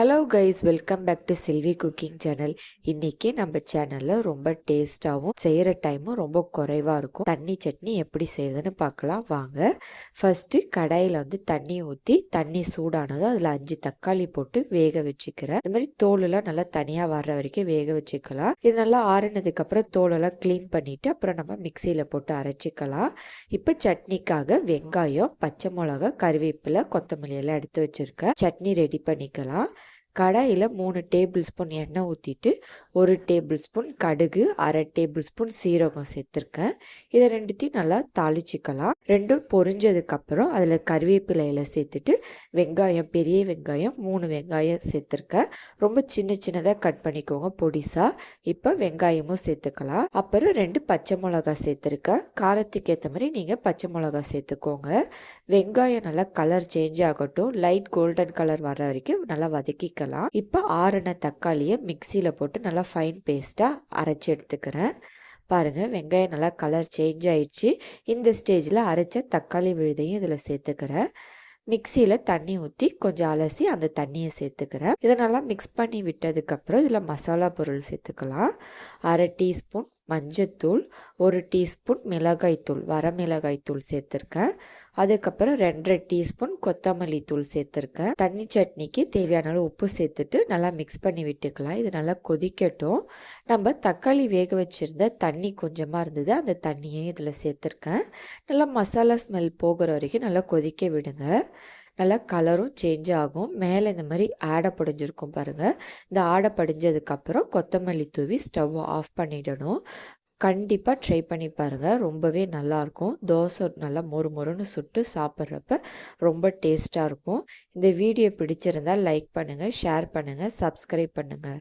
Hello guys, welcome back to Selvi cooking channel. இன்னைக்கு நம்ம சேனல்ல ரொம்ப டேஸ்டாகவும் செய்கிற டைமும் ரொம்ப குறைவாக இருக்கும் தண்ணி சட்னி எப்படி செய்யுதுன்னு பார்க்கலாம் வாங்க. ஃபர்ஸ்ட்டு கடாயில் தண்ணி ஊற்றி தண்ணி சூடானதும் அதில் 5 தக்காளி போட்டு வேக வச்சுக்கிறேன். இந்த மாதிரி தோலெல்லாம் நல்லா தனியாக வர்ற வரைக்கும் வேக வச்சுக்கலாம். இது நல்லா ஆறுனதுக்கப்புறம் தோலெல்லாம் க்ளீன் பண்ணிவிட்டு அப்புறம் நம்ம மிக்சியில் போட்டு அரைச்சிக்கலாம். இப்போ சட்னிக்காக வெங்காயம், பச்சை மிளகா, கருவேப்பிலை, கொத்தமல்லி எல்லாம் எடுத்து வச்சுருக்கேன். சட்னி ரெடி பண்ணிக்கலாம். கடாயில் 3 டேபிள் ஸ்பூன் எண்ணெய் ஊற்றிட்டு 1 டேபிள் ஸ்பூன் கடுகு, 1/2 டேபிள் ஸ்பூன் சீரகம் சேர்த்துருக்கேன். இதை ரெண்டுத்தையும் நல்லா தாளிச்சிக்கலாம். ரெண்டும் பொரிஞ்சதுக்கப்புறம் அதில் கருவேப்பிலையில் சேர்த்துட்டு வெங்காயம், பெரிய வெங்காயம் 3 வெங்காயம் சேர்த்துருக்கேன். ரொம்ப சின்ன சின்னதாக கட் பண்ணிக்கோங்க பொடிசா. இப்போ வெங்காயமும் சேர்த்துக்கலாம். அப்புறம் 2 பச்சை மிளகா சேர்த்துருக்கேன். காரத்துக்கு ஏற்ற மாதிரி நீங்கள் பச்சை மிளகா சேர்த்துக்கோங்க. வெங்காயம் நல்லா கலர் சேஞ்ச் ஆகட்டும், லைட் கோல்டன் கலர் வர வரைக்கும் நல்லா வதக்கிக்கலாம். இப்போ ஆறின தக்காளியை மிக்சியில் போட்டு நல்லா ஃபைன் பேஸ்ட்டாக அரைச்சி எடுத்துக்கிறேன். பாருங்கள், வெங்காயம் நல்லா கலர் சேஞ்ச் ஆயிடுச்சு. இந்த ஸ்டேஜில் அரைச்ச தக்காளி விழுதையும் இதில் சேர்த்துக்கிறேன். மிக்சியில் தண்ணி ஊற்றி கொஞ்சம் அலசி அந்த தண்ணியை சேர்த்துக்கிறேன். இதை நல்லா மிக்ஸ் பண்ணி விட்டதுக்கப்புறம் இதில் மசாலா பொருள் சேர்த்துக்கலாம். 1/2 டீஸ்பூன் மஞ்சத்தூள், 1 டீஸ்பூன் மிளகாய்த்தூள், வரமிளகாய்த்தூள் சேர்த்துருக்கேன். அதுக்கப்புறம் 2.5 டீஸ்பூன் கொத்தமல்லி தூள் சேர்த்துருக்கேன். தண்ணி சட்னிக்கு தேவையான அளவு உப்பு சேர்த்துட்டு நல்லா மிக்ஸ் பண்ணி விட்டுக்கலாம். இது நல்லா கொதிக்கட்டும். நம்ம தக்காளி வேக வச்சுருந்த தண்ணி கொஞ்சமாக இருந்தது, அந்த தண்ணியையும் இதில் சேர்த்துருக்கேன். நல்லா மசாலா ஸ்மெல் போகிற வரைக்கும் நல்லா கொதிக்க விடுங்க. நல்லா கலரும் சேஞ்ச் ஆகும். மேலே இந்த மாதிரி ஆடை படிஞ்சிருக்கும் பாருங்கள். இந்த ஆடை படிஞ்சதுக்கப்புறம் கொத்தமல்லி தூவி ஸ்டவ் ஆஃப் பண்ணிடணும். கண்டிப்பாக ட்ரை பண்ணி பாருங்கள், ரொம்பவே நல்லாயிருக்கும். தோசை நல்லா மொறு மொறுன்னு சுட்டு சாப்பிட்றப்ப ரொம்ப டேஸ்ட்டாக இருக்கும். இந்த வீடியோ பிடிச்சிருந்தால் லைக் பண்ணுங்கள், ஷேர் பண்ணுங்கள், சப்ஸ்கிரைப் பண்ணுங்கள்.